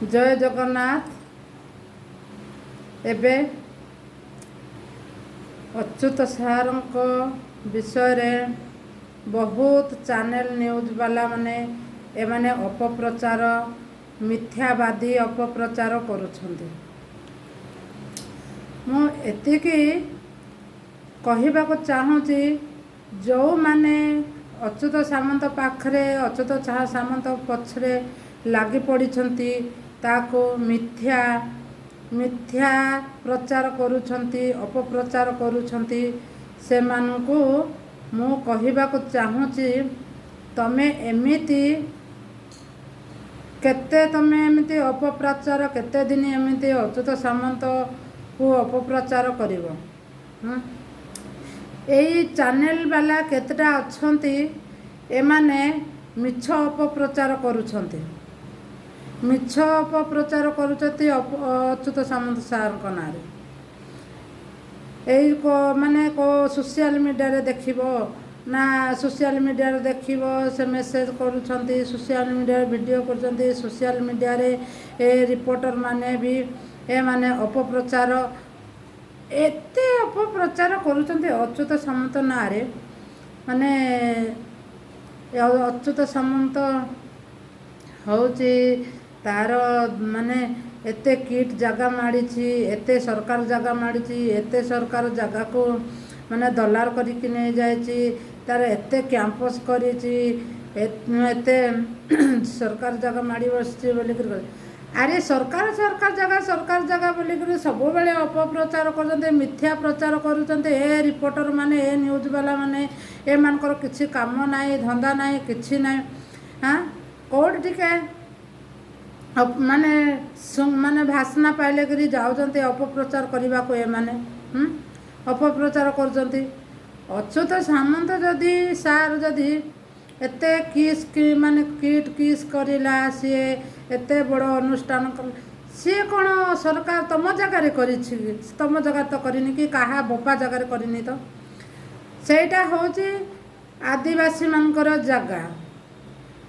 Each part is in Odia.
जय जगन्नाथ। एबे अच्युत सार विषय बहुत चैनल न्यूज वाला माने एमाने अपप्रचार मिथ्यावादी अपप्रचार करुछंती। मु एतिकी कहबाक चाहूँगी जो माने अच्युत सामंत पाखरे अच्युत सामंत पछरे लगी पड़िछंती ताको मिथ्या मिथ्या प्रचार करुछंती अपप्रचार करुछंती से मानकु मु कहबाक चाहूँगी तमे एमिति केते तमे एमिति अपप्रचार केते दिन एमिति अच्युत सामंत को अपप्रचार करिवो। एई चैनल वाला केतेटा अछंती एमाने मिछ अपप्रचार करुछंती मिछ अपप्रचार करुछंती अच्युत सामंत सार को नारे एई को माने को सोशल मीडिया रे देखिबो ना सोशल मीडिया रे देखिबो से मेसेज करुछंती सोशल मीडिया रे वीडियो करुछंती सोशल मीडिया रे ए रिपोर्टर माने भी ए माने अपप्रचार एते अपप्रचार करुछंती अच्युत सामंत नारे माने अच्युत सामंत होची तार माने एते किट जगह माड़ी एते सरकार जगह माड़ी एते सरकार जगह को माने दलार करके नहीं जाए तार एते कैंपस करी एते सरकार जगह माड़ी बसची बोलिक अरे सरकार जगह बोलिक सब बेले अपप्रचार कर मिथ्या प्रचार करुँच ए रिपोर्टर माने ए न्यूज वाला माने ए मानकर किसी काम नाई धंदा नाई किसी ना हाँ कोड टिके माने माने भाषण पाइले करी जाउचंते अपप्रचार करने को ए माने अपप्रचार करुँच। अच्युत सामंत जदि सार जदि एते किस माने किट किस करिला सी एते बड़ अनुष्ठान कर सी कौन सरकार तुम जगार कर तुम जगह तो करनी कि कहा बोपा जगार करनी तो सेटा होची आदिवासी मानकर जगह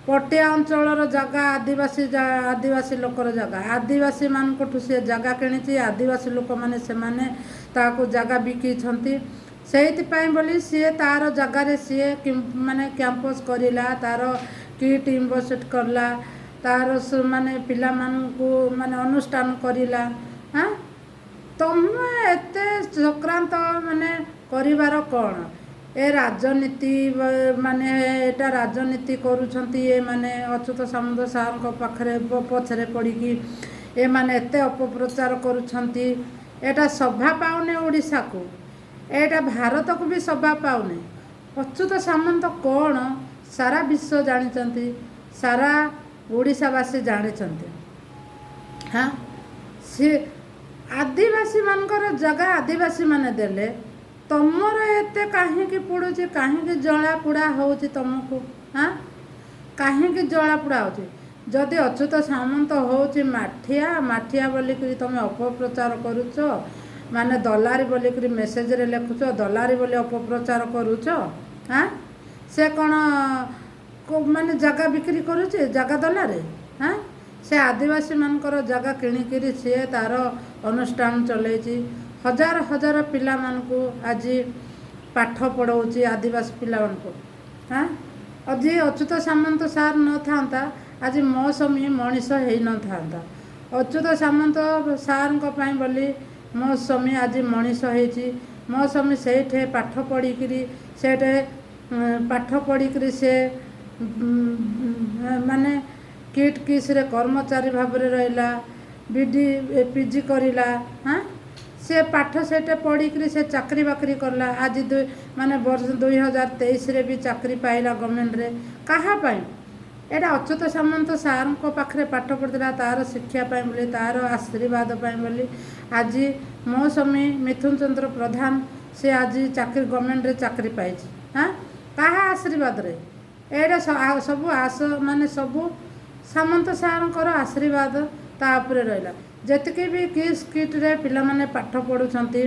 पटिया अंचल जगह आदिवासी लोकर जगह आदिवासी मानकठू से जगह किणी आदिवासी लोक मैंने से ताको जगह बिकी से बोली सी तार जगार सी माने कैंपस करिला तार किट इन्वेस्ट करला तार माने पिला मानकु माने अनुष्ठान करिला। हाँ तुम एते संक्रांत माने करिवार कौन ए राजनीति माने एटा राजनीति करुछंती ए माने अच्युत सामंत सार को पाखरे पछरे पड़ी ए माने एते अपप्रचार करुछंती एटा सभा पाउने ओडिशा को एटा भारत को भी सभा पाउने। अच्युत सामंत कौन सारा विश्व जानिचंती सारा ओडिशावासी जानिचंती। हाँ सी आदिवासी मानकर जगह आदिवासी माने देले तुमर एते कहीं पड़ुची कहीं जला पुड़ा होची तुमको। हाँ कहीं जला पुड़ा होची जदि अच्युत सामंत होची माठिया माठिया बोलिक तुम अपप्रचार करुच माने दलारी बोलिक मेसेज रे लिखुच दलारी बोली अपप्रचार करुच। हाँ से कौन माने जगह बिक्री करुचे जगह दलारे। हाँ से आदिवासी मानकर जगह किणिकी सी तार अनुष्ठान चलैची हजार हजार पिला मानकु आज पाठ पढ़ाऊँगी आदिवासी पिला मानकु। हाँ आज अच्युत सामंत सार न था आज मौसमी मनीष हो न था अच्युत सामंत सार बोली मौसमी आज मनीष होती मौसमी से पाठ पढ़िक से पाठ पढ़िक से माने किट किस रे कर्मचारी भाव में रहा बीडी पीजी करला। हाँ से पाठ से पढ़िक से चाकरी बाकरी करला आज माने वर्ष 2023 रे भी चाकरी पाइला गवर्नमेंट रे कहा पाई एटा अच्युत सामंत सार को पाखरे पाठ पढ़ला तार शिक्षा पाई बोली तार आशीर्वाद पाई बोली आज मौसमी मिथुन चंद्र प्रधान से आज चाकरी गवर्नमेंट रे चाकरी पाई। हाँ कहा आशीर्वाद रे एटा सब आस माने सब सामंत सार आशीर्वाद तापर रहा जेतिकी भी किस किट रे पिला माने पाठ पढ़ुछंती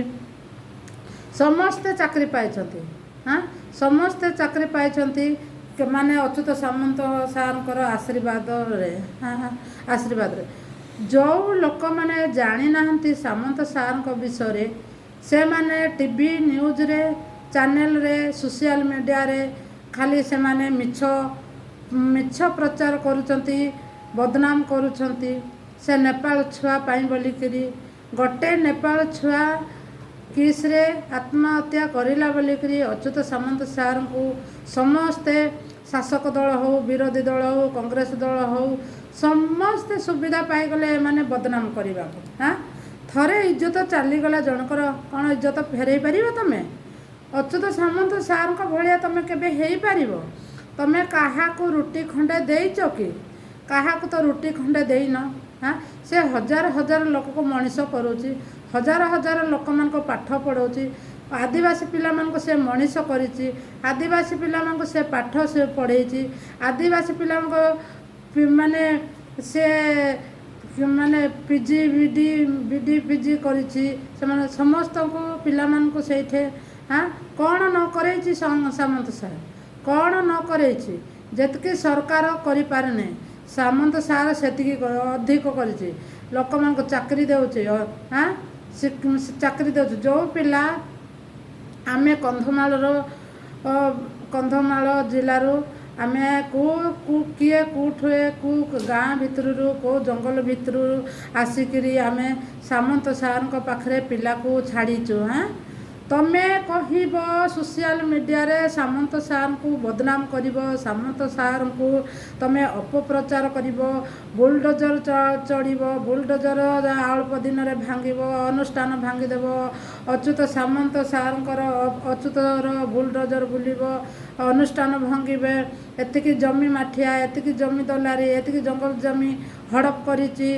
समस्ते चाकरी पाइछंती। हाँ समस्ते चाकरी पाइछंती ମାନେ ଅଚ୍ୟୁତ ସାମନ୍ତ ସାର୍ଙ୍କର ଆଶୀର୍ବାଦରେ ଯେଉଁ ଲୋକମାନେ ଜାଣିନାହାନ୍ତି ସାମନ୍ତ ସାର୍ଙ୍କ ବିଷୟରେ ସେମାନେ ଟିଭି ନ୍ୟୁଜ୍ରେ ଚ୍ୟାନେଲ୍ରେ ସୋସିଆଲ ମିଡ଼ିଆରେ ଖାଲି ସେମାନେ ମିଛ ପ୍ରଚାର କରୁଛନ୍ତି, ବଦନାମ କରୁଛନ୍ତି। ସେ ନେପାଳ ଛୁଆ ପାଇଁ ବୋଲିକିରି ଗୋଟେ ନେପାଳ ଛୁଆ କିସ୍ରେ ଆତ୍ମହତ୍ୟା କରିଲା ବୋଲିକିରି ଅଚ୍ୟୁତ ସାମନ୍ତ ସାର୍ଙ୍କୁ ସମସ୍ତେ ଶାସକ ଦଳ ହେଉ, ବିରୋଧୀ ଦଳ ହେଉ, କଂଗ୍ରେସ ଦଳ ହେଉ ସମସ୍ତେ ସୁବିଧା ପାଇଗଲେ ଏମାନେ ବଦନାମ କରିବାକୁ। ଥରେ ଇଜ୍ଜତ ଚାଲିଗଲା ଜଣଙ୍କର କ'ଣ ଇଜ୍ଜତ ଫେରାଇ ପାରିବ ତମେ? ଅଚ୍ୟୁତ ସାମନ୍ତ ସାର୍ଙ୍କ ଭଳିଆ ତମେ କେବେ ହେଇପାରିବ? ତମେ କାହାକୁ ରୁଟି ଖଣ୍ଡେ ଦେଇଛ କି? କାହାକୁ ତ ରୁଟି ଖଣ୍ଡେ ଦେଇନ। ସେ ହଜାର ହଜାର ଲୋକକୁ ମଣିଷ କରୁଛି, ହଜାର ହଜାର ଲୋକମାନଙ୍କୁ ପାଠ ପଢ଼ଉଛି। ଆଦିବାସୀ ପିଲାମାନଙ୍କୁ ସେ ମଣିଷ କରିଛି, ଆଦିବାସୀ ପିଲାମାନଙ୍କୁ ସେ ପାଠ ସେ ପଢ଼େଇଛି, ଆଦିବାସୀ ପିଲାଙ୍କ ମାନେ ସେ ମାନେ ପିଜି ବିଡ଼ି ପିଜି କରିଛି। ସେମାନେ ସମସ୍ତଙ୍କୁ ପିଲାମାନଙ୍କୁ ସେଇଠି କ'ଣ ନ କରେଇଛି ସାମନ୍ତ ସାର୍? କ'ଣ ନ କରେଇଛି? ଯେତିକି ସରକାର କରିପାରୁନି ସାମନ୍ତ ସାର୍ ସେତିକି ଅଧିକ କରିଛି। ଲୋକମାନଙ୍କୁ ଚାକିରି ଦେଉଛି, ଚାକିରି ଦେଉଛି। ଯେଉଁ ପିଲା ଆମେ କନ୍ଧମାଳ ଜିଲ୍ଲାରୁ ଆମେ କିଏ କେଉଁ ଗାଁ ଭିତରରୁ କେଉଁ ଜଙ୍ଗଲ ଭିତରୁ ଆସିକିରି ଆମେ ସାମନ୍ତ ସାର୍ଙ୍କ ପାଖରେ ପିଲାକୁ ଛାଡ଼ିଛୁ। ତମେ କହିବ ସୋସିଆଲ ମିଡ଼ିଆରେ ସାମନ୍ତ ସାର୍ଙ୍କୁ ବଦନାମ କରିବ, ସାମନ୍ତ ସାର୍ଙ୍କୁ ତମେ ଅପପ୍ରଚାର କରିବ, ବୁଲଡୋଜର ଚଢ଼ିବ, ବୁଲଡୋଜର ଅଳ୍ପ ଦିନରେ ଭାଙ୍ଗିବ, ଅନୁଷ୍ଠାନ ଭାଙ୍ଗିଦେବ। ଅଚ୍ୟୁତ ସାମନ୍ତ ସାର୍ଙ୍କର ଅଚ୍ୟୁତର ବୁଲଡୋଜର ବୁଲିବ, ଅନୁଷ୍ଠାନ ଭାଙ୍ଗିବେ। ଏତିକି ଜମି ମାଠିଆ, ଏତିକି ଜମି ଦଲାରି, ଏତିକି ଜଙ୍ଗଲ ଜମି ହଡ଼ପ କରିଛି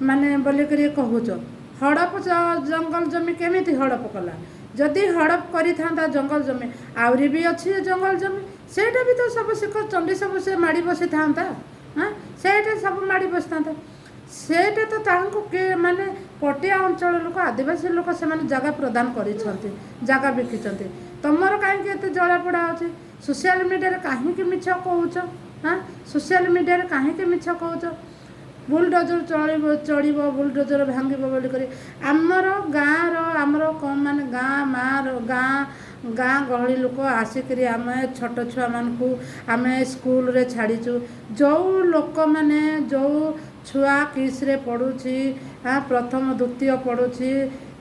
ମାନେ ବୋଲିକରି କହୁଛ। ହଡ଼ପ ଜଙ୍ଗଲ ଜମି କେମିତି ହଡ଼ପ କଲା? ଯଦି ହଡ଼ପ କରିଥାନ୍ତା ଜଙ୍ଗଲ ଜମି, ଆହୁରି ବି ଅଛି ଜଙ୍ଗଲ ଜମି, ସେଇଟା ବି ତ ସବୁ ଶିଖର ଚଣ୍ଡୀ ସବୁ ସେ ମାଡ଼ି ବସିଥାନ୍ତା। ସେଇଟା ସବୁ ମାଡ଼ି ବସିଥାନ୍ତା। ସେଇଟା ତ ତାଙ୍କୁ ମାନେ ପଟିଆ ଅଞ୍ଚଳ ଲୋକ, ଆଦିବାସୀ ଲୋକ ସେମାନେ ଜାଗା ପ୍ରଦାନ କରିଛନ୍ତି, ଜାଗା ବିକିଛନ୍ତି। ତମର କାହିଁକି ଏତେ ଜଳାପୋଡ଼ା ହେଉଛି? ସୋସିଆଲ ମିଡ଼ିଆରେ କାହିଁକି ମିଛ କହୁଛ? ସୋସିଆଲ ମିଡ଼ିଆରେ କାହିଁକି ମିଛ କହୁଛ? ବୁଲଡୋଜର ଚଢ଼ିବ, ବୁଲଡୋଜର ଭାଙ୍ଗିବ ବୋଲିକରି ଆମର ଗାଁର ମାନେ ଗାଁ ଗହଳି ଲୋକ ଆସିକରି ଆମେ ଛୋଟ ଛୁଆମାନଙ୍କୁ ଆମେ ସ୍କୁଲରେ ଛାଡ଼ିଛୁ। ଯେଉଁ ଲୋକମାନେ ଯେଉଁ ଛୁଆ କିସ୍ରେ ପଢ଼ୁଛି, ପ୍ରଥମ ଦ୍ୱିତୀୟ ପଢ଼ୁଛି,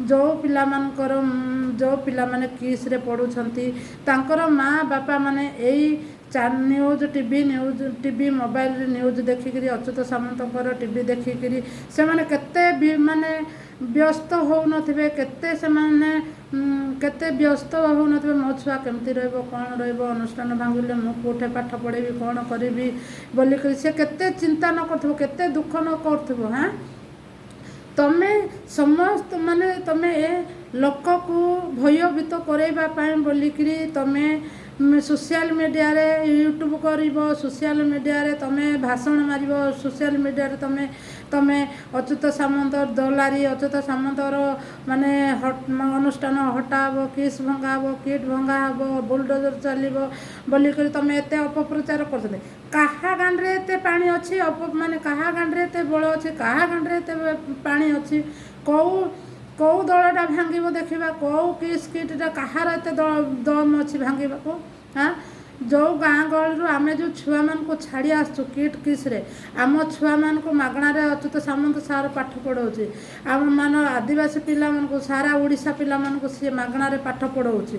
ଯେଉଁ ପିଲାମାନେ କିସ୍ରେ ପଢ଼ୁଛନ୍ତି ତାଙ୍କର ମା' ବାପା ମାନେ ଏଇ ନ୍ୟୁଜ୍ ଟିଭି ମୋବାଇଲରେ ନ୍ୟୁଜ୍ ଦେଖିକିରି ଅଚ୍ୟୁତ ସାମନ୍ତଙ୍କର ଟିଭି ଦେଖିକିରି ସେମାନେ କେତେ ମାନେ ବ୍ୟସ୍ତ ହେଉନଥିବେ, କେତେ ବ୍ୟସ୍ତ ହେଉନଥିବେ। ମୋ ଛୁଆ କେମିତି ରହିବ, କ'ଣ ରହିବ, ଅନୁଷ୍ଠାନ ଭାଙ୍ଗିଲେ ମୁଁ କେଉଁଠି ପାଠ ପଢ଼େଇବି, କ'ଣ କରିବି ବୋଲିକରି ସେ କେତେ ଚିନ୍ତା ନ କରୁଥିବ, କେତେ ଦୁଃଖ ନ କରୁଥିବ। ତମେ ସମସ୍ତ ମାନେ ତମେ ଏ ଲୋକକୁ ଭୟଭୀତ କରାଇବା ପାଇଁ ବୋଲିକିରି ତମେ ସୋସିଆଲ ମିଡ଼ିଆରେ ୟୁଟ୍ୟୁବ୍ କରିବ, ସୋସିଆଲ ମିଡ଼ିଆରେ ତମେ ଭାଷଣ ମାରିବ, ସୋସିଆଲ ମିଡ଼ିଆରେ ତମେ ଅଚ୍ୟୁତ ସାମନ୍ତ ଦଲାରି, ଅଚ୍ୟୁତ ସାମନ୍ତର ମାନେ ଅନୁଷ୍ଠାନ ହଟା ହେବ, କିସ୍ ଭଙ୍ଗା ହେବ, କିଟ୍ ଭଙ୍ଗା ହେବ, ବୁଲଡୋଜର ଚାଲିବ ବୋଲିକରି ତମେ ଏତେ ଅପପ୍ରଚାର କରୁଛନ୍ତି। କାହା ଗାଣ୍ଡରେ ଏତେ ପାଣି ଅଛି? ମାନେ କାହା ଗାଣ୍ଡରେ ଏତେ ବଳ ଅଛି? କାହା ଗାଣ୍ଡରେ ଏତେ ପାଣି ଅଛି? କେଉଁ ଦଳଟା ଭାଙ୍ଗିବ ଦେଖିବା? କେଉଁ କିଟ୍ଟା କାହାର ଏତେ ଦମ ଅଛି ଭାଙ୍ଗିବାକୁ? ଯେଉଁ ଗାଁ ଗହଳିରୁ ଆମେ ଯେଉଁ ଛୁଆମାନଙ୍କୁ ଛାଡ଼ି ଆସୁଛୁ କିସ୍ରେ, ଆମ ଛୁଆମାନଙ୍କୁ ମାଗଣାରେ ଅଚ୍ୟୁତ ସାମନ୍ତ ସାର୍ ପାଠ ପଢ଼ଉଛି। ଆମ ଆଦିବାସୀ ପିଲାମାନଙ୍କୁ, ସାରା ଓଡ଼ିଶା ପିଲାମାନଙ୍କୁ ସିଏ ମାଗଣାରେ ପାଠ ପଢ଼ଉଛି।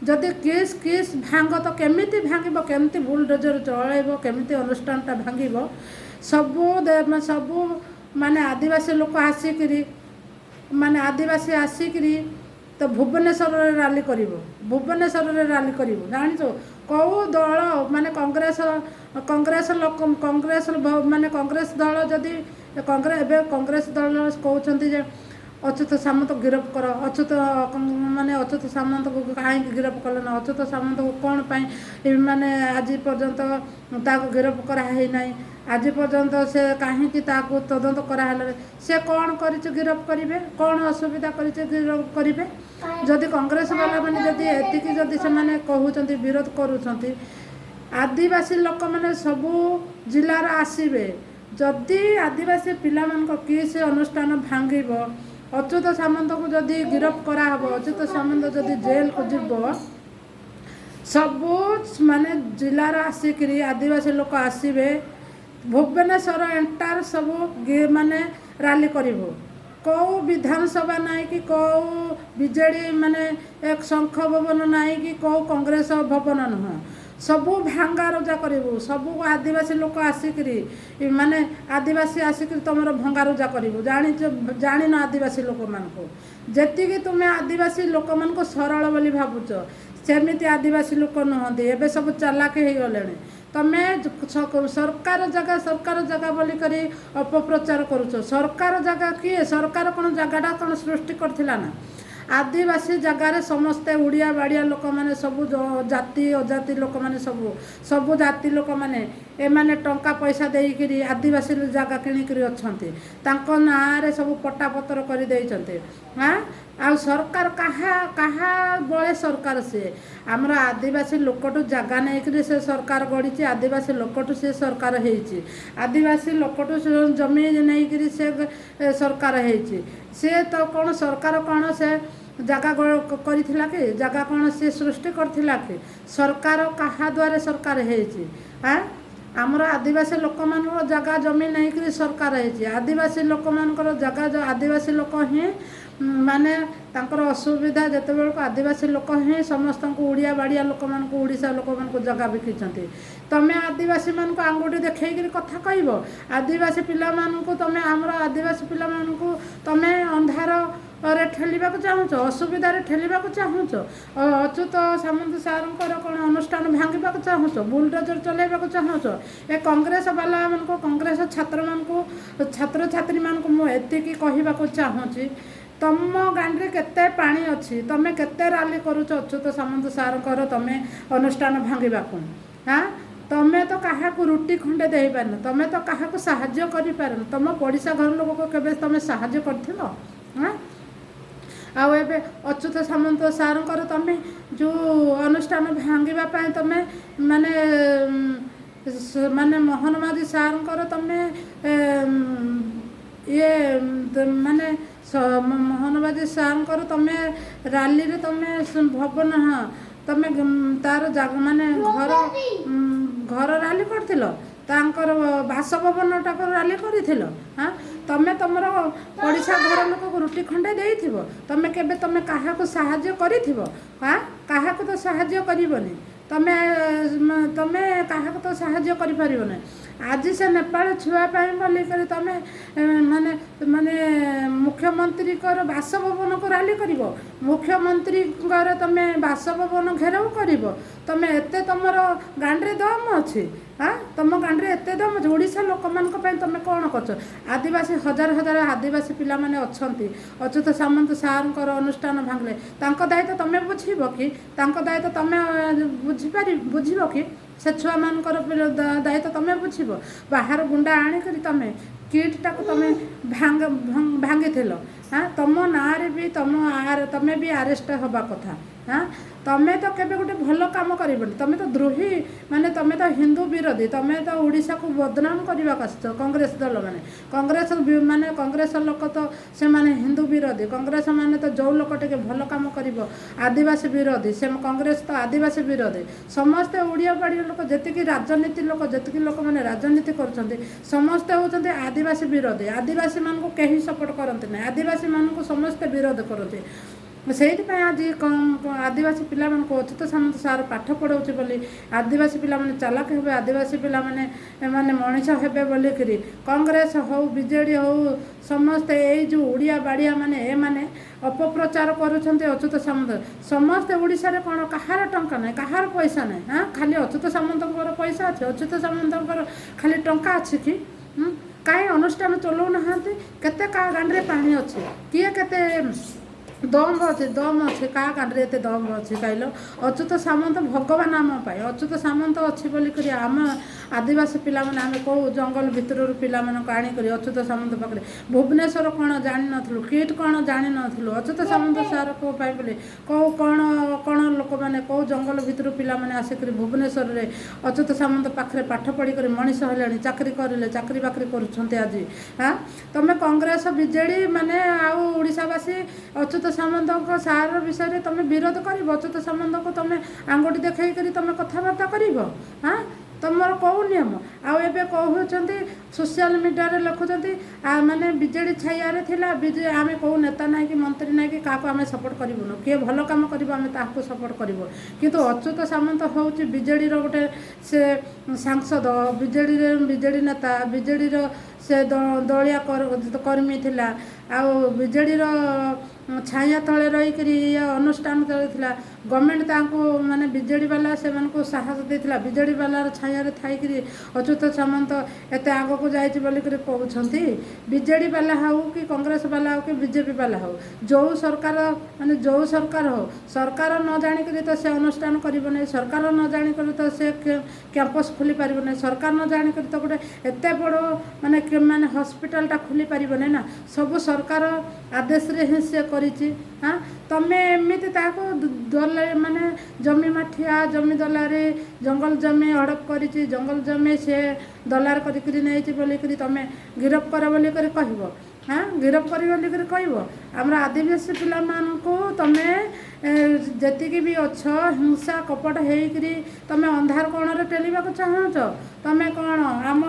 ଯଦି କିସ୍ ଭାଙ୍ଗ ତ କେମିତି ଭାଙ୍ଗିବ? କେମିତି ବୁଲଡୋଜର ଚଳାଇବ? କେମିତି ଅନୁଷ୍ଠାନଟା ଭାଙ୍ଗିବ? ସବୁ ମାନେ ଆଦିବାସୀ ଲୋକ ଆସିକିରି ତ ଭୁବନେଶ୍ୱରରେ ରାଲି କରିବ। ଜାଣିଛ କେଉଁ ଦଳ ମାନେ କଂଗ୍ରେସ ମାନେ କଂଗ୍ରେସ ଦଳ ଯଦି ଏବେ କଂଗ୍ରେସ ଦଳ କହୁଛନ୍ତି ଯେ ଅଚ୍ୟୁତ ସାମନ୍ତ ଗିରଫ କର। ଅଚ୍ୟୁତ ସାମନ୍ତକୁ କାହିଁକି ଗିରଫ କଲେ ନା? ଅଚ୍ୟୁତ ସାମନ୍ତକୁ କ'ଣ ପାଇଁ ମାନେ ଆଜି ପର୍ଯ୍ୟନ୍ତ ତାକୁ ଗିରଫ କରାହେଇନାହିଁ? ଆଜି ପର୍ଯ୍ୟନ୍ତ ସେ କାହିଁକି ତାକୁ ତଦନ୍ତ କରାହେଲାନି? ସେ କ'ଣ କରିଛି ଗିରଫ କରିବେ? କ'ଣ ଅସୁବିଧା କରିছে ଗିରଫ କରିବେ? ଯଦି କଂଗ୍ରେସ ବାଲାମାନେ ଯଦି ଏତିକି ଯଦି ସେମାନେ କହୁଛନ୍ତି, ବିରୋଧ କରୁଛନ୍ତି, आदिवासी लोक मैंने सबू जिलार आसवे जदि आदिवासी पिलामानक किए से अनुष्ठान भांगिब अच्युत सामंत को जदि गिरफ कराहब अच्युत सामंत जदि जेल को जीव सबू माने जिलार आसिक आदिवासी लोक आसवे भुवनेश्वर एंटार सब माने राली करिवो कौ विधानसभा नाई कि कौ बीजेडी माने एक शंख भवन नाई कि कौ कांग्रेस भवन नुह सबू भांगा रुजा करू सबू आदिवासी लोक आसिक माने आदिवासी आसिक तुम भंगा रुजा करू जान आदिवासी लोक मानक जी तुम्हें आदिवासी लोक मान सरल बोली भावुच सेमती आदिवासी लोक नुहति एवं सब चालाक हो गले तमें सरकार जगह बोलिक अपप्रचार करुच सरकार जगह किए सरकार कौन जगटा कौन सृष्टि करथिला ना आदिवासी जगार समस्ते उड़िया बाड़िया लोक मैंने सबू जाति अजाति लोक मैंने सबू जाति लोक मैंने एमाने टंका पैसा देकर आदिवासी जगह किणिक अच्छा ना सब पट्टापत्र कर हाँ आ सरकार कहा बड़े सरकार सी आमर आदिवासी लोकटू जगह नहीं से सरकार गढ़ी आदिवासी लोकटू से सरकार होती आदिवासी लोकटू जमी नहीं से सरकार होती सी तो कौन सरकार कौन से जगह करिथिला कि जगह कौन सी सृष्टि करथिला कि सरकार कहा द्वारा सरकार होती हाँ आमर आदिवासी लोक मान जगह जमी नहीं कि सरकार होती आदिवासी लोक मान जगह आदिवासी लोक ही माने तांकर असुविधा जिते बेलू आदिवासी लोक ही समस्त उड़िया बाड़िया लोक मान ओडिशा लोक मान जगह बिकिछन्ति तमें आदिवासी मान आंगुठी देखैकरी कथा कहब आदिवासी पिला मानकु तमें आमर आदिवासी पिला मानकु तमें अंधार रे ठेलिबा चाहूच असुविधा ठेलिबा चाहूच अच्युत सामंत सार कौन अनुष्ठान भांगा चाहूच बुलडोजर चलैबा चाहूच ए कांग्रेस वाला मान कांग्रेस छात्र मान छात्र छात्री मान मुझे कहवाक चाहूँगी तुम गाँव केते पानी अच्छी तुम्हें केते राली करुच अच्युत सामंत सार तुम्हें अनुष्ठान भांगा हाँ तुम्हें तो क्या रुटी खंडे दे पार तुम्हें तो क्या साहाय्य कर पार तुम पड़िशा घर लोक को केबे तुम्हें साहाय्य कर हाँ आउ ए अच्युत सामंत सार तुम्हें जो अनुष्ठान भांगा तुम्हें माने माने मोहन माझी सार तुम्हें ये माने मोहन माझी सार तुम्हें राली रे तुम्हें भवन हाँ तुम्हें तार माने घर घर राली कर बासभवन टाक राली कर हाँ तुम्हें तुम पड़िशा घर लोक रुटी खंडे दे तुम्हें केबे तुम्हें क्या साहाय्य कर हाँ क्या तो साहाय्य करनी तुम्हें तुम्हें क्या तो साहाय्य कर आज से नेपाल छुआपाई बोलिक तुम्हें माने माने मुख्यमंत्री बासभवन को राली कर मुख्यमंत्री तुम्हें बासभवन घेराव कर तुम्हें एत तुम गाँव में दम अच्छी हाँ तुम गाँव में एत दम अच्छे ओडिशा लोक मान तुम्हें कौन कर आदिवासी हजार हजार आदिवासी पिला माने अच्छी अच्युत सामंत सार अनुष्ठान भांगले दायित्व तुम्हें बुझब कि दायित्व तुम्हें बुझब कि से छुआ मान दायित्व तुम्हें बुझब बाहर गुंडा आनिक तुम्हें किटटा तुम्हें भांगी हाँ तुम ना भी तुम्हें भी आरेस्ट हवा कथा हाँ तुम्हें तो केबे गोटे भल काम कर तुम्हें तो द्रोही माने तुम्हें तो हिंदू विरोधी तुम्हें तो ओडिशा को बदनाम करने कांग्रेस दल माने कांग्रेस माने कांग्रेस लोक तो से माने हिंदू विरोधी कांग्रेस माने तो जो लोक टे भल काम कर आदिवासी विरोधी से कांग्रेस तो आदिवासी विरोधी समस्ते ओडिया बाड़िया लोक जी राजनीति लोक जी लोक मैंने राजनीति कर समस्ते होती आदिवासी विरोधी आदिवासी मान को कहीं सपोर्ट करते ना आदिवासी मान को समस्ते विरोध करते से आज आदिवासी पिला अच्युत सामंत सार पाठ पढ़ाऊँच बोली आदिवासी पिला चालाक हे आदिवासी पिला माने मनीष हे बोलिक कांग्रेस हो बीजेडी हो समस्ते ये जो उड़िया बाड़िया माने ए माने अपप्रचार करुँच अच्युत सामंत समस्ते ओडिशा रे कौन कहार टंका ना कहार पैसा ना हाँ खाली अच्युत सामंत पैसा अच्छे अच्युत सामंत खाली टंका अच्छी कि कहीं अनुष्ठान चलाऊ ना केते गाँव में पानी अच्छे किए केते दम अच्छे क्या गाँव एत दम अच्छे कहल अच्युत सामंत भगवान आम पाए अच्युत सामंत अच्छी बोलिक आम आदिवासी पिलाମାନେ ଆମେ କେଉଁ ଜଙ୍ଗଲ ଭିତରରୁ ପିଲାମାନଙ୍କୁ ଆଣିକରି ଅଚ୍ୟୁତ ସାମନ୍ତ ପାଖରେ ଭୁବନେଶ୍ୱର କ'ଣ ଜାଣିନଥିଲୁ, କିଟ୍ କ'ଣ ଜାଣିନଥିଲୁ, ଅଚ୍ୟୁତ ସାମନ୍ତ ସାର୍ କେଉଁ ପାଇଁ ବୋଲି କ'ଣ ଲୋକମାନେ କେଉଁ ଜଙ୍ଗଲ ଭିତରୁ ପିଲାମାନେ ଆସିକରି ଭୁବନେଶ୍ୱରରେ ଅଚ୍ୟୁତ ସାମନ୍ତ ପାଖରେ ପାଠ ପଢ଼ିକରି ମଣିଷ ହେଲେଣି, ଚାକିରି କରିଲେ, ଚାକିରି ବାକିରି କରୁଛନ୍ତି ଆଜି। ତମେ କଂଗ୍ରେସ ବିଜେଡ଼ି ମାନେ ଆଉ ଓଡ଼ିଶାବାସୀ ଅଚ୍ୟୁତ ସାମନ୍ତଙ୍କ ସାର୍ ବିଷୟରେ ତମେ ବିରୋଧ କରିବ, ଅଚ୍ୟୁତ ସାମନ୍ତଙ୍କୁ ତମେ ଆଙ୍ଗୁଠି ଦେଖେଇକରି ତମେ କଥାବାର୍ତ୍ତା କରିବ। ତମର କେଉଁ ନିୟମ? ଆଉ ଏବେ କହୁଛନ୍ତି ସୋସିଆଲ ମିଡ଼ିଆରେ ଲେଖୁଛନ୍ତି ମାନେ ବିଜେଡ଼ି ଛାଇଆରେ ଥିଲା, ଆମେ କେଉଁ ନେତା ନାହିଁ କି ମନ୍ତ୍ରୀ ନାହିଁ କି କାହାକୁ ଆମେ ସପୋର୍ଟ କରିବୁନୁ, କିଏ ଭଲ କାମ କରିବ ଆମେ ତାହାକୁ ସପୋର୍ଟ କରିବୁ। କିନ୍ତୁ ଅଚ୍ୟୁତ ସାମନ୍ତ ହେଉଛି ବିଜେଡ଼ିର ଗୋଟେ ସେ ସାଂସଦ, ବିଜେଡ଼ି ନେତା, ବିଜେଡ଼ିର ସେ ଦଳିଆ କର୍ମୀ ଥିଲା, ଆଉ ବିଜେଡ଼ିର ଛାୟା ତଳେ ରହିକରି ଅନୁଷ୍ଠାନ ତଳେ ଥିଲା। ଗଭର୍ଣ୍ଣମେଣ୍ଟ ତାଙ୍କୁ ମାନେ ବିଜେଡ଼ି ବାଲା ସେମାନଙ୍କୁ ସାହସ ଦେଇଥିଲା, ବିଜେଡ଼ି ବାଲାର ଛାୟାରେ ଥାଇକରି ଅଚ୍ୟୁତ ସାମନ୍ତ ଏତେ ଆଗକୁ ଯାଇଛି ବୋଲିକରି କହୁଛନ୍ତି। ବିଜେଡ଼ି ବାଲା ହେଉ କି କଂଗ୍ରେସ ବାଲା ହେଉ କି ବିଜେପି ବାଲା ହେଉ, ଯେଉଁ ସରକାର ମାନେ ଯେଉଁ ସରକାର ହେଉ, ସରକାର ନ ଜାଣିକରି ତ ସେ ଅନୁଷ୍ଠାନ କରିବ ନାହିଁ, ସରକାର ନ ଜାଣିକରି ତ ସେ କ୍ୟାମ୍ପସ୍ ଖୋଲି ପାରିବ ନାହିଁ, ସରକାର ନ ଜାଣିକରି ତ ଗୋଟେ ଏତେ ବଡ଼ ମାନେ ହସ୍ପିଟାଲଟା ଖୋଲି ପାରିବ ନାହିଁ ନା। ସବୁ ସରକାର ଆଦେଶରେ ହିଁ ସେ କରିଛି। ତମେ ଏମିତି ତାହାକୁ ମାନେ ଜମି ମାଠିଆ, ଜମି ଦଲାରି, ଜଙ୍ଗଲ ଜମି ହଡ଼ପ କରିଛି, ଜଙ୍ଗଲ ଜମି ସେ ଦଲାର କରିକିରି ନେଇଛି ବୋଲିକରି ତମେ ଗିରଫ କର ବୋଲିକରି କହିବ। ଗିରଫ କରି ବୋଲିକରି କହିବ। ଆମର ଆଦିବାସୀ ପିଲାମାନଙ୍କୁ ତମେ ଯେତିକି ବି ଅଛ ହିଂସା କପଟ ହେଇକରି ତମେ ଅନ୍ଧାର କୋଣରେ ଟେଲିବାକୁ ଚାହୁଁଛ। ତମେ କ'ଣ ଆମ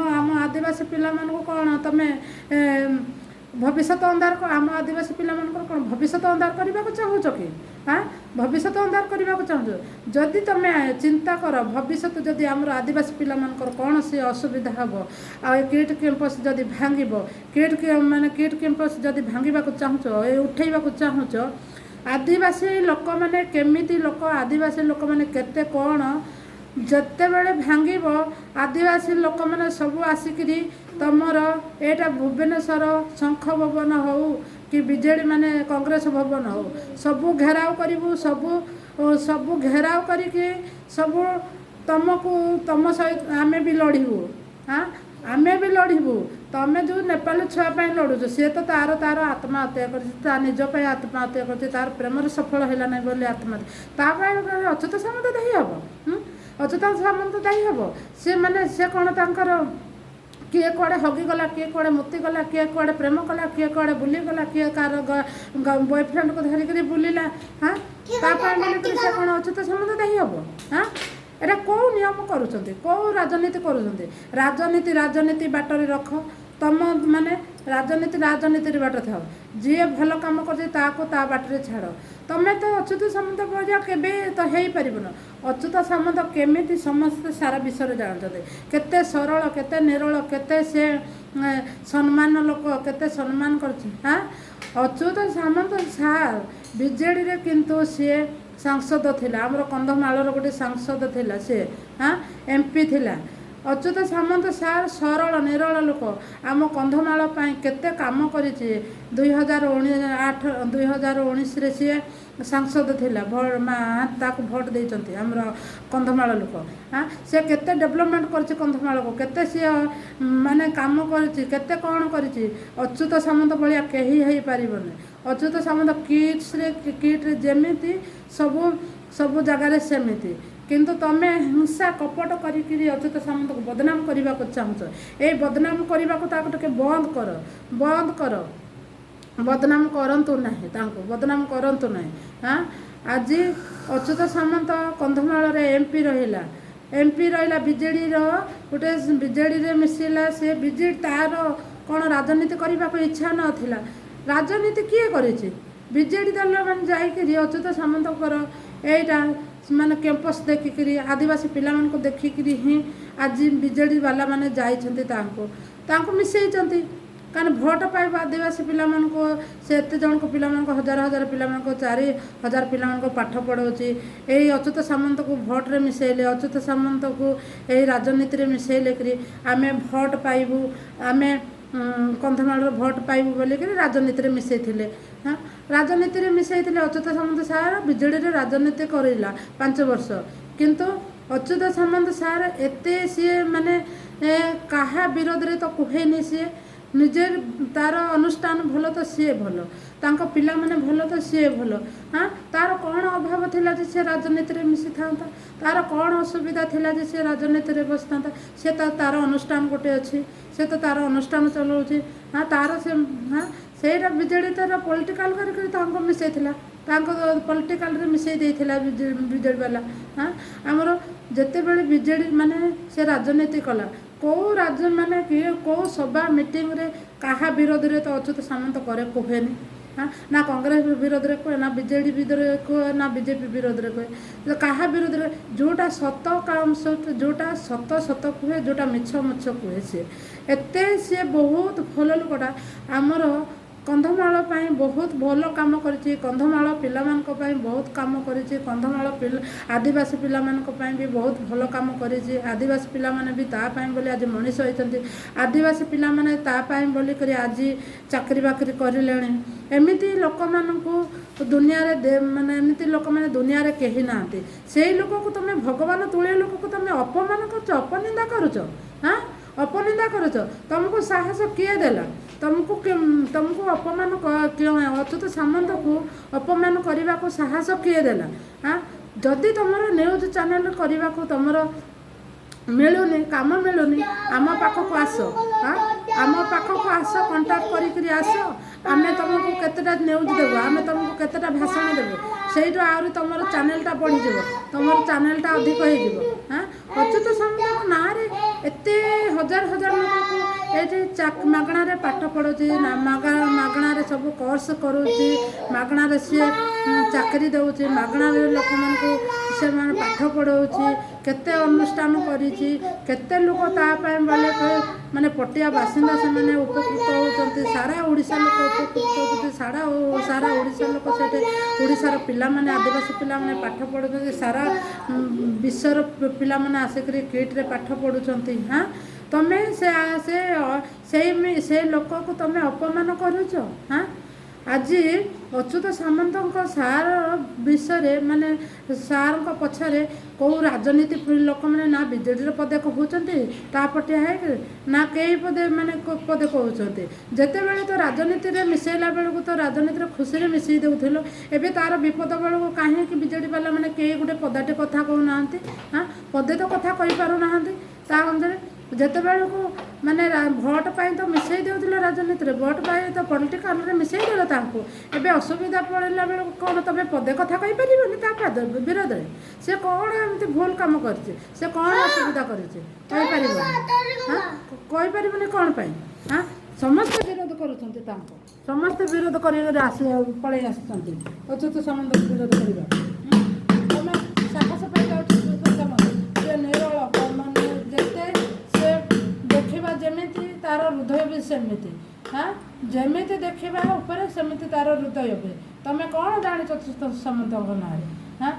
ଆଦିବାସୀ ପିଲାମାନଙ୍କୁ କ'ଣ ତମେ ଭବିଷ୍ୟତ ଅନ୍ଧାର, ଆମ ଆଦିବାସୀ ପିଲାମାନଙ୍କର କ'ଣ ଭବିଷ୍ୟତ ଅନ୍ଧାର କରିବାକୁ ଚାହୁଁଛ କି? ଭବିଷ୍ୟତ ଅନ୍ଧାର କରିବାକୁ ଚାହୁଁଛ? ଯଦି ତମେ ଚିନ୍ତା କର ଭବିଷ୍ୟତ ଯଦି ଆମର ଆଦିବାସୀ ପିଲାମାନଙ୍କର କୌଣସି ଅସୁବିଧା ହେବ, ଆଉ ଏ କିଟ୍ କ୍ୟାମ୍ପସ୍ ଯଦି ଭାଙ୍ଗିବ, କିଟ୍ କ୍ୟାମ୍ପସ୍ ଯଦି ଭାଙ୍ଗିବାକୁ ଚାହୁଁଛ, ଉଠେଇବାକୁ ଚାହୁଁଛ, ଆଦିବାସୀ ଲୋକମାନେ କେମିତି ଲୋକ, ଆଦିବାସୀ ଲୋକମାନେ କେତେ କ'ଣ, ଯେତେବେଳେ ଭାଙ୍ଗିବ ଆଦିବାସୀ ଲୋକମାନେ ସବୁ ଆସିକିରି ତମର ଏଇଟା ଭୁବନେଶ୍ୱର ଶଙ୍ଖ ଭବନ ହେଉ କି ବିଜେଡ଼ି ମାନେ କଂଗ୍ରେସ ଭବନ ହେଉ, ସବୁ ଘେରାଉ କରିବୁ, ସବୁ ଘେରାଉ କରିକି ସବୁ ତମ ସହିତ ଆମେ ବି ଲଢ଼ିବୁ। ଆମେ ବି ଲଢ଼ିବୁ। ତମେ ଯେଉଁ ନେପାଳ ଛୁଆ ପାଇଁ ଲଢ଼ୁଛ, ସିଏ ତ ତାର ଆତ୍ମହତ୍ୟା କରିଛି, ତା ନିଜ ପାଇଁ ଆତ୍ମହତ୍ୟା କରିଛି, ତାର ପ୍ରେମରେ ସଫଳ ହେଲା ନାହିଁ ବୋଲି ଆତ୍ମହତ୍ୟା। ତା ପାଇଁ ଅଚ୍ୟୁତ ସାମନ୍ତ ଦାୟୀ ହେବ? ଅଚ୍ୟୁତ ସାମନ୍ତ ଦାୟୀ ହେବ? ସେ କ'ଣ ତାଙ୍କର କିଏ କୁଆଡ଼େ ହଗିଗଲା, କିଏ କୁଆଡ଼େ ମୁତିଗଲା, କିଏ କୁଆଡ଼େ ପ୍ରେମ କଲା, କିଏ କୁଆଡ଼େ ବୁଲିଗଲା, କିଏ କାହାର ବୟଫ୍ରେଣ୍ଡକୁ ଧରିକରି ବୁଲିଲା, ତା ପାଇଁ ବୋଲିକରି ସେ କ'ଣ ଅଚ୍ୟୁତ ସାମନ୍ତ ଦାୟୀ ହେବ? ଏଇଟା କେଉଁ ନିୟମ କରୁଛନ୍ତି, କେଉଁ ରାଜନୀତି କରୁଛନ୍ତି? ରାଜନୀତି ବାଟରେ ରଖ। ତମ ରାଜନୀତିରେ ବାଟ ଥାଉ। ଯିଏ ଭଲ କାମ କରୁଛି ତାକୁ ତା ବାଟରେ ଛାଡ଼। ତମେ ତ ଅଚ୍ୟୁତ ସାମନ୍ତ ଭଳିଆ କେବେ ତ ହେଇପାରିବନି। ଅଚ୍ୟୁତ ସାମନ୍ତ କେମିତି ସମସ୍ତେ ସାରା ବିଷୟରେ ଜାଣୁଛନ୍ତି, କେତେ ସରଳ, କେତେ ନିରଳ, କେତେ ସେ ସମ୍ମାନ ଲୋକ, କେତେ ସମ୍ମାନ କରୁଛି। ଅଚ୍ୟୁତ ସାମନ୍ତ ସାର୍ ବିଜେଡ଼ିରେ କିନ୍ତୁ ସିଏ ସାଂସଦ ଥିଲା, ଆମର କନ୍ଧମାଳର ଗୋଟେ ସାଂସଦ ଥିଲା, ସେ MP ଥିଲା। ଅଚ୍ୟୁତ ସାମନ୍ତ ସାର୍ ସରଳ ନିରଳ ଲୋକ, ଆମ କନ୍ଧମାଳ ପାଇଁ କେତେ କାମ କରିଛି। 2019ରେ ସିଏ ସାଂସଦ ଥିଲା, ତାକୁ ଭୋଟ ଦେଇଛନ୍ତି ଆମର କନ୍ଧମାଳ ଲୋକ। ସେ କେତେ ଡେଭଲପମେଣ୍ଟ କରିଛି କନ୍ଧମାଳକୁ, କେତେ ସିଏ କାମ କରିଛି, କେତେ କ'ଣ କରିଛି। ଅଚ୍ୟୁତ ସାମନ୍ତ ଭଳିଆ କେହି ହେଇପାରିବନି। ଅଚ୍ୟୁତ ସାମନ୍ତ କିଟ୍ରେ ଯେମିତି ସବୁ ଜାଗାରେ ସେମିତି। କିନ୍ତୁ ତମେ ହିଂସା କପଟ କରିକିରି ଅଚ୍ୟୁତ ସାମନ୍ତକୁ ବଦନାମ କରିବାକୁ ଚାହୁଁଛ। ଏଇ ବଦନାମ କରିବାକୁ ତାକୁ ଟିକେ ବନ୍ଦ କର। ବଦନାମ କରନ୍ତୁ ନାହିଁ, ତାଙ୍କୁ ବଦନାମ କରନ୍ତୁ ନାହିଁ। ଆଜି ଅଚ୍ୟୁତ ସାମନ୍ତ କନ୍ଧମାଳରେ MP ରହିଲା, ବିଜେଡ଼ିର ଗୋଟେ ବିଜେଡ଼ିରେ ମିଶିଲା। ସେ ବିଜେଡ଼ି ତାର କ'ଣ ରାଜନୀତି କରିବାକୁ ଇଚ୍ଛା ନଥିଲା। ରାଜନୀତି କିଏ କରିଛି? ବିଜେଡ଼ି ଦଳ ଯାଇକିରି ଅଚ୍ୟୁତ ସାମନ୍ତଙ୍କର ଏଇଟା କ୍ୟାମ୍ପସ୍ ଦେଖିକିରି ଆଦିବାସୀ ପିଲାମାନଙ୍କୁ ଦେଖିକିରି ହିଁ ଆଜି ବିଜେଡ଼ି ବାଲାମାନେ ଯାଇଛନ୍ତି, ତାଙ୍କୁ ମିଶାଇଛନ୍ତି। କାରଣ ଭୋଟ ପାଇବ ଆଦିବାସୀ ପିଲାମାନଙ୍କୁ, ସେ ଏତେ ଜଣଙ୍କ ପିଲାମାନଙ୍କୁ, ହଜାର ପିଲାମାନଙ୍କୁ, 4000 ପିଲାମାନଙ୍କୁ ପାଠ ପଢ଼ାଉଛି। ଏଇ ଅଚ୍ୟୁତ ସାମନ୍ତକୁ ଭୋଟରେ ମିଶାଇଲେ, ଅଚ୍ୟୁତ ସାମନ୍ତକୁ ଏଇ ରାଜନୀତିରେ ମିଶାଇଲେକିରି ଆମେ ଭୋଟ ପାଇବୁ, ଆମେ କନ୍ଧମାଳର ଭୋଟ ପାଇବୁ ବୋଲିକିରି ରାଜନୀତିରେ ମିଶାଇଥିଲେ। ରାଜନୀତିରେ ମିଶାଇଥିଲେ। ଅଚ୍ୟୁତ ସାମନ୍ତ ସାର୍ ବିଜେଡ଼ିରେ ରାଜନୀତି କରିଲା 5 ବର୍ଷ, କିନ୍ତୁ ଅଚ୍ୟୁତ ସାମନ୍ତ ସାର୍ ଏତେ ସିଏ ମାନେ କାହା ବିରୋଧରେ ତ କୁହେନି, ସିଏ ନିଜେ ତାର ଅନୁଷ୍ଠାନ ଭଲ ତ ସିଏ ଭଲ, ତାଙ୍କ ପିଲାମାନେ ଭଲ ତ ସିଏ ଭଲ। ହଁ, ତାର କ'ଣ ଅଭାବ ଥିଲା ଯେ ସେ ରାଜନୀତିରେ ମିଶିଥାନ୍ତା? ତାର କ'ଣ ଅସୁବିଧା ଥିଲା ଯେ ସେ ରାଜନୀତିରେ ବସିଥାନ୍ତା? ସେ ତ ତାର ଅନୁଷ୍ଠାନ ଗୋଟେ ଅଛି, ସେ ତ ତାର ଅନୁଷ୍ଠାନ ଚଲାଉଛି। ହଁ, ତାର ସେ ହଁ ସେଇଟା ବିଜେଡ଼ି ତାର ପଲିଟିକାଲ୍ କରିକି ତାଙ୍କୁ ମିଶାଇଥିଲା, ତାଙ୍କ ପଲିଟିକାଲ୍ରେ ମିଶାଇ ଦେଇଥିଲା ବିଜେଡ଼ି ବାଲା। ହଁ, ଆମର ଯେତେବେଳେ ବିଜେଡ଼ି ମାନେ ସେ ରାଜନୀତି କଲା, କେଉଁ ମାନେ କିଏ କେଉଁ ସଭା ମିଟିଂରେ କାହା ବିରୋଧରେ ତ ଅଚ୍ୟୁତ ସାମନ୍ତ କରେ କୁହେନି। ହଁ, ନା କଂଗ୍ରେସ ବିରୋଧରେ କୁହେ, ନା ବିଜେଡ଼ି ବିରୋଧରେ କୁହେ, ନା ବିଜେପି ବିରୋଧରେ କୁହେ। କାହା ବିରୋଧରେ ଯେଉଁଟା ସତ କାମ, ଯେଉଁଟା ସତ କୁହେ, ଯେଉଁଟା ମିଛ କୁହେ। ସିଏ ବହୁତ ଭଲ ଲୋକଟା। ଆମର କନ୍ଧମାଳ ପାଇଁ ବହୁତ ଭଲ କାମ କରିଛି, କନ୍ଧମାଳ ପିଲାମାନଙ୍କ ପାଇଁ ବହୁତ କାମ କରିଛି, କନ୍ଧମାଳ ଆଦିବାସୀ ପିଲାମାନଙ୍କ ପାଇଁ ବି ବହୁତ ଭଲ କାମ କରିଛି। ଆଦିବାସୀ ପିଲାମାନେ ବି ତା ପାଇଁ ବୋଲି ଆଜି ମଣିଷ ହୋଇଛନ୍ତି, ଆଦିବାସୀ ପିଲାମାନେ ତା ପାଇଁ ବୋଲିକରି ଆଜି ଚାକିରି ବାକିରି କରିଲେଣି। ଏମିତି ଲୋକମାନଙ୍କୁ ଦୁନିଆରେ ମାନେ ଏମିତି ଲୋକମାନେ ଦୁନିଆରେ କେହି ନାହାନ୍ତି। ସେଇ ଲୋକକୁ ତୁମେ ଭଗବାନ ତୁଳିଆ ଲୋକକୁ ତୁମେ ଅପମାନ କରୁଛ, ଅପନିନ୍ଦା କରୁଛ। ହଁ, ଅପନିନ୍ଦା କରୁଛ। ତୁମକୁ ସାହସ କିଏ ଦେଲା? ତୁମକୁ ଅପମାନ ଅଚ୍ୟୁତ ସାମନ୍ତକୁ ଅପମାନ କରିବାକୁ ସାହସ କିଏ ଦେଲା? ହଁ, ଯଦି ତୁମର ନ୍ୟୁଜ୍ ଚ୍ୟାନେଲ୍ କରିବାକୁ ତୁମର ମିଳୁନି, କାମ ମିଳୁନି, ଆମ ପାଖକୁ ଆସ। ହଁ, ଆମ ପାଖକୁ ଆସ, କଣ୍ଟାକ୍ଟ କରିକିରି ଆସ। ଆମେ ତୁମକୁ କେତେଟା ନ୍ୟୁଜ୍ ଦେବୁ, ଆମେ ତୁମକୁ କେତେଟା ଭାଷଣ ଦେବୁ। ସେଇଠୁ ଆହୁରି ତୁମର ଚ୍ୟାନେଲ୍ଟା ବଢ଼ିଯିବ, ତୁମର ଚ୍ୟାନେଲ୍ଟା ଅଧିକ ହେଇଯିବ। ହଁ, ଅଚ୍ୟୁତ ସାମନ୍ତଙ୍କ ନାଁରେ ଏତେ ହଜାର ଲୋକଙ୍କୁ ଏଇଠି ମାଗଣାରେ ପାଠ ପଢ଼ଉଛି, ମାଗଣାରେ ସବୁ କୋର୍ସ କରୁଛି, ମାଗଣାରେ ସିଏ ଚାକିରି ଦେଉଛି, ମାଗଣାରେ ଲୋକମାନଙ୍କୁ ସେମାନେ ପାଠ ପଢ଼ଉଛି, କେତେ ଅନୁଷ୍ଠାନ କରିଛି, କେତେ ଲୋକ ତା ପାଇଁ ମାନେ ପଟିଆ ବାସିନ୍ଦା ସେମାନେ ଉପକୃତ ହେଉଛନ୍ତି, ସାରା ଓଡ଼ିଶା ଲୋକ ଉପକୃତ ହେଉଛନ୍ତି, ସାରା ଓଡ଼ିଶା ଲୋକ ସେଠି ଓଡ଼ିଶାର ପିଲାମାନେ, ଆଦିବାସୀ ପିଲାମାନେ ପାଠ ପଢ଼ୁଛନ୍ତି, ସାରା ବିଶ୍ୱର ପିଲାମାନେ ଆସିକରି କିଟ୍ରେ ପାଠ ପଢ଼ୁଛନ୍ତି। ହଁ, ତୁମେ ସେ ଲୋକକୁ ତୁମେ ଅପମାନ କରୁଛ। ହଁ, ଆଜି ଅଚ୍ୟୁତ ସାମନ୍ତଙ୍କ ସାର୍ ବିଷୟରେ ମାନେ ସାର୍ଙ୍କ ପଛରେ କେଉଁ ରାଜନୀତି ଲୋକମାନେ ନା ବିଜେଡ଼ିର ପଦେ କହୁଛନ୍ତି ତା ପଟିଆ ହେଇକି, ନା କେହି ପଦେ କହୁଛନ୍ତି। ଯେତେବେଳେ ତ ରାଜନୀତିରେ ମିଶାଇଲା ବେଳକୁ ତ ରାଜନୀତିରେ ଖୁସିରେ ମିଶାଇ ଦେଉଥିଲ, ଏବେ ତାର ବିପଦ ବେଳକୁ କାହିଁକି ବିଜେଡ଼ି ବାଲା ମାନେ କେହି ଗୋଟେ ପଦାଟେ କଥା କହୁନାହାନ୍ତି? ହଁ, ପଦେ ତ କଥା କହିପାରୁନାହାନ୍ତି। ତା ଅନୁସାରେ ଯେତେବେଳକୁ ମାନେ ଭୋଟ ପାଇଁ ତ ମିଶାଇ ଦେଉଥିଲ ରାଜନୀତିରେ, ଭୋଟ ପାଇଁ ତ ପଲିଟିକାଲରେ ମିଶାଇ ଦେଲ ତାଙ୍କୁ, ଏବେ ଅସୁବିଧା ପଡ଼ିଲା ବେଳକୁ କ'ଣ ତୁମେ ପଦେ କଥା କହିପାରିବନି ତା ବିରୋଧରେ? ସେ କ'ଣ ଏମିତି ଭୁଲ କାମ କରିଛି, ସେ କ'ଣ ଅସୁବିଧା କରିଛି କହିପାରିବନି? ହଁ, କହିପାରିବନି କ'ଣ ପାଇଁ? ହଁ, ସମସ୍ତେ ବିରୋଧ କରୁଛନ୍ତି ତାଙ୍କୁ, ସମସ୍ତେ ବିରୋଧ କରିକି ପଳେଇ ଆସୁଛନ୍ତି ଅଚ୍ୟୁତ ସାମନ୍ତକୁ ବିରୋଧ କରିବା। ତୁମେ ସାହସ ପାଇ ଯାଉଛି ଅଚ୍ୟୁତ ସାମନ୍ତ, ସେ ନିରଳ ମାନେ ଯେତେ ସେ ଦେଖିବା ଯେମିତି ତାର ହୃଦୟ ବି ସେମିତି। ହଁ, ଯେମିତି ଦେଖିବା ଉପରେ ସେମିତି ତାର ହୃଦୟ ବି। ତୁମେ କ'ଣ ଜାଣିଛ ଅଚ୍ୟୁତ ସାମନ୍ତଙ୍କ ନାଁରେ? ହଁ,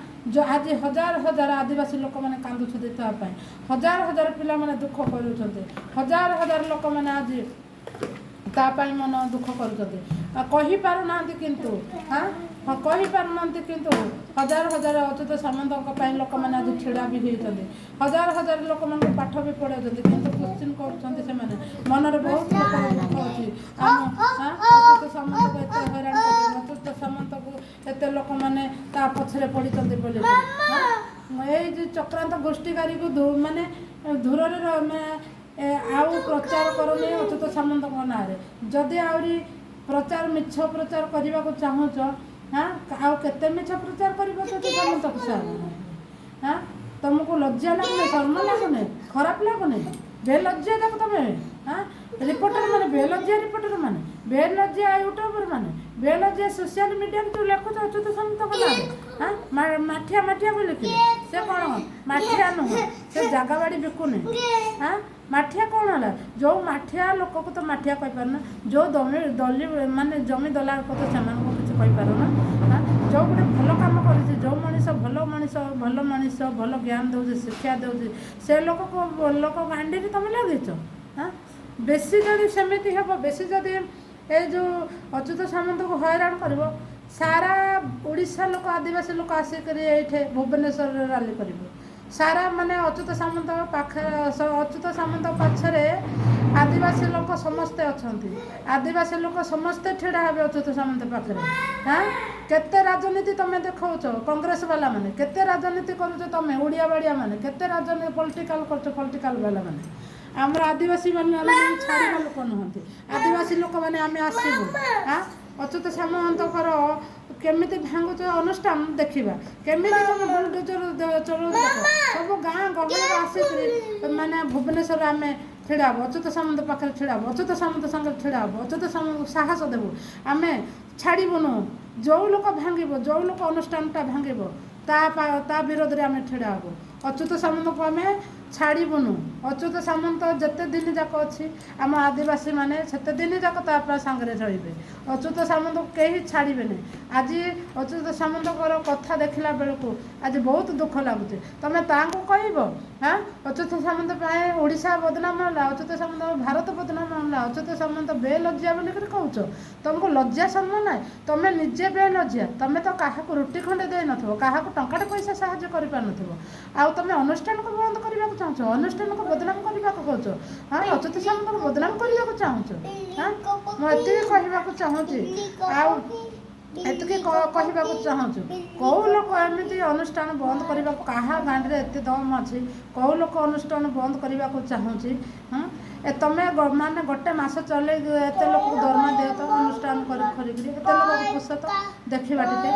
ଆଜି ହଜାର ଆଦିବାସୀ ଲୋକମାନେ କାନ୍ଦୁଛନ୍ତି ତା ପାଇଁ, ହଜାର ପିଲାମାନେ ଦୁଃଖ କରୁଛନ୍ତି, ହଜାର ଲୋକମାନେ ଆଜି ତା ପାଇଁ ମନ ଦୁଃଖ କରୁଛନ୍ତି, କହିପାରୁନାହାନ୍ତି। କିନ୍ତୁ କହିପାରୁନାହାନ୍ତି, କିନ୍ତୁ ହଜାର ଅଚ୍ୟୁତ ସାମନ୍ତଙ୍କ ପାଇଁ ଲୋକମାନେ ଆଜି ଛିଡ଼ା ବି ହେଇଛନ୍ତି, ହଜାର ଲୋକମାନଙ୍କୁ ପାଠ ବି ପଢ଼ାଉଛନ୍ତି, କିନ୍ତୁ କୋଶ୍ଚିନ୍ କରୁଛନ୍ତି ସେମାନେ। ମନରେ ବହୁତ ଲୋକର ଦୁଃଖ ଅଛି। ଅଚ୍ୟୁତ ସାମନ୍ତକୁ ଏତେ ହଇରାଣ କରୁଛନ୍ତି, ଅଚ୍ୟୁତ ସାମନ୍ତକୁ ଏତେ ଲୋକମାନେ ତା ପଛରେ ପଡ଼ିଛନ୍ତି ବୋଲି। ଏଇ ଯେ ଚକ୍ରାନ୍ତ ଗୋଷ୍ଠୀକାରୀକୁ ମାନେ ଦୂରରେ ଆଉ ପ୍ରଚାର କରୁନି ଅଚ୍ୟୁତ ସାମନ୍ତଙ୍କ ନାଁରେ। ଯଦି ଆହୁରି ମିଛ ପ୍ରଚାର କରିବାକୁ ଚାହୁଁଛ, ହଁ, ଆଉ କେତେ ମିଛ ପ୍ରଚାର କରିବ ଅଚ୍ୟୁତ ସାମନ୍ତଙ୍କ ସାର୍? ହଁ, ତୁମକୁ ଲଜ୍ଜା ଲାଗୁନି, ଶର୍ମ ଲାଗୁନି, ଖରାପ ଲାଗୁନି? ବେଲଜ୍ଜା ଦେଖ ତୁମେ। ହଁ, ରିପୋର୍ଟର ମାନେ ବେଲଜ୍ଜା, ରିପୋର୍ଟର ମାନେ ବେଲଜ୍ଜା, ୟୁଟ୍ୟୁବର ମାନେ ବେଲଜ୍ଜା, ସୋସିଆଲ ମିଡ଼ିଆରେ ଯେଉଁ ଲେଖୁଛ ଅଚ୍ୟୁତ ସାମନ୍ତଙ୍କ ନାଁରେ। ହଁ, ମାଠିଆ ବୋଲିକି ସେ କ'ଣ ମାଠିଆ ନୁହଁ, ସେ ଜାଗା ବାଡ଼ି ବିକୁନି। ହଁ, ମାଠିଆ କ'ଣ ହେଲା? ଯେଉଁ ମାଠିଆ ଲୋକକୁ ତ ମାଠିଆ କହିପାରୁନା, ଯେଉଁ ମାନେ ଜମି ଦଲାଲ କଥା ସେମାନଙ୍କୁ କିଛି କହିପାରୁନା। ଯେଉଁ ଗୋଟେ ଭଲ କାମ କରୁଛି, ଯେଉଁ ମଣିଷ ଭଲ ଭଲ ଜ୍ଞାନ ଦେଉଛି, ଶିକ୍ଷା ଦେଉଛି, ସେ ଲୋକ ଗାଣ୍ଡିରେ ତୁମେ ଲାଗିଛ। ହଁ, ବେଶୀ ଯଦି ସେମିତି ହେବ, ବେଶୀ ଯଦି ଏଇ ଯେଉଁ ଅଚ୍ୟୁତ ସାମନ୍ତକୁ ହଇରାଣ କରିବ, ସାରା ଓଡ଼ିଶା ଲୋକ, ଆଦିବାସୀ ଲୋକ ଆସିକରି ଏଇଠି ଭୁବନେଶ୍ୱରରେ ରାଲି କରିବ, ସାରା ମାନେ ଅଚ୍ୟୁତ ସାମନ୍ତ ପାଖରେ ଅଚ୍ୟୁତ ସାମନ୍ତ ପଛରେ ଆଦିବାସୀ ଲୋକ ସମସ୍ତେ ଅଛନ୍ତି। ଆଦିବାସୀ ଲୋକ ସମସ୍ତେ ଛିଡ଼ା ହେବେ ଅଚ୍ୟୁତ ସାମନ୍ତ ପାଖରେ। ହାଁ କେତେ ରାଜନୀତି ତମେ ଦେଖାଉଛ କଂଗ୍ରେସ ବାଲାମାନେ, କେତେ ରାଜନୀତି କରୁଛ ତମେ ଓଡ଼ିଆ ବାଡ଼ିଆ ମାନେ, କେତେ ରାଜନୀତି ପଲିଟିକାଲ୍ କରୁଛ ପଲିଟିକାଲ୍ ବାଲାମାନେ। ଆମର ଆଦିବାସୀ ମାନେ ଛାଡ଼ିବା ଲୋକ ନୁହନ୍ତି। ଆଦିବାସୀ ଲୋକମାନେ ଆମେ ଆସିବୁ। ହାଁ ଅଚ୍ୟୁତ ସାମନ୍ତଙ୍କର କେମିତି ଭାଙ୍ଗୁଛ ଅନୁଷ୍ଠାନ ଦେଖିବା, କେମିତି ତମେ ବୁଲଡୋଜର ଚଳଉଛ। ସବୁ ଗାଁ ଗହଳିରେ ଆସିକରି ମାନେ ଭୁବନେଶ୍ୱରରେ ଆମେ ଛିଡ଼ା ହେବୁ, ଅଚ୍ୟୁତ ସାମନ୍ତ ପାଖରେ ଛିଡ଼ା ହେବୁ, ଅଚ୍ୟୁତ ସାମନ୍ତ ସାଙ୍ଗରେ ଛିଡ଼ା ହେବୁ, ଅଚ୍ୟୁତ ସାମନ୍ତଙ୍କୁ ସାହସ ଦେବୁ। ଆମେ ଛାଡ଼ିବୁନୁ। ଯେଉଁ ଲୋକ ଭାଙ୍ଗିବ, ଯେଉଁ ଲୋକ ଅନୁଷ୍ଠାନଟା ଭାଙ୍ଗିବ ତା ବିରୋଧରେ ଆମେ ଛିଡ଼ା ହେବୁ। ଅଚ୍ୟୁତ ସାମନ୍ତକୁ ଆମେ ଛାଡ଼ିବୁନୁ। ଅଚ୍ୟୁତ ସାମନ୍ତ ଯେତେ ଦିନ ଯାକ ଅଛି ଆମ ଆଦିବାସୀମାନେ ସେତେ ଦିନ ଯାକ ତା ସାଙ୍ଗରେ ରହିବେ। ଅଚ୍ୟୁତ ସାମନ୍ତକୁ କେହି ଛାଡ଼ିବେନି। ଆଜି ଅଚ୍ୟୁତ ସାମନ୍ତଙ୍କର କଥା ଦେଖିଲା ବେଳକୁ ଆଜି ବହୁତ ଦୁଃଖ ଲାଗୁଛି। ତମେ ତାଙ୍କୁ କହିବ ହାଁ ଅଚ୍ୟୁତ ସାମନ୍ତ ପାଇଁ ଓଡ଼ିଶା ବଦନାମ ହେଲା, ଅଚ୍ୟୁତ ସାମନ୍ତ ଭାରତ ବଦନାମ ହେଲା, ଅଚ୍ୟୁତ ସାମନ୍ତ ବେଲଜ୍ଜା ବୋଲିକରି କହୁଛ। ତମକୁ ଲଜ୍ଜା ସମ୍ମାନ ନାହିଁ? ତମେ ନିଜେ ବେଲଜ୍ଜା। ତମେ ତ କାହାକୁ ରୁଟି ଖଣ୍ଡେ ଦେଇନଥିବ, କାହାକୁ ଟଙ୍କାଟେ ପଇସା ସାହାଯ୍ୟ କରିପାରୁନଥିବ, ଆଉ ତମେ ଅନୁଷ୍ଠାନକୁ ବନ୍ଦ କରିବାକୁ ଚାହୁଁଛ, ଅନୁଷ୍ଠାନକୁ ବଦନାମ କରିବାକୁ କହୁଛ। ହଁ ଅଚ୍ୟୁତ ସାମନ୍ତକୁ ବଦନାମ କରିବାକୁ ଚାହୁଁଛ। ହାଁ ମୁଁ ଏତିକି କହିବାକୁ ଚାହୁଁଛି। ଆଉ ଏତିକି କହିବାକୁ ଚାହୁଁଛୁ, କେଉଁ ଲୋକ ଏମିତି ଅନୁଷ୍ଠାନ ବନ୍ଦ କରିବାକୁ, କାହା ଗାଣ୍ଡିରେ ଏତେ ଦମ ଅଛି, କେଉଁ ଲୋକ ଅନୁଷ୍ଠାନ ବନ୍ଦ କରିବାକୁ ଚାହୁଁଛି? ତମେ ମାନେ ଗୋଟେ ମାସ ଚଲେଇ ଏତେ ଲୋକକୁ ଦରମା ଦିଅ ତ ଅନୁଷ୍ଠାନ କରିକିରି ଏତେ ଲୋକକୁ ପୋଷ ତ ଦେଖିବା ଟିକେ।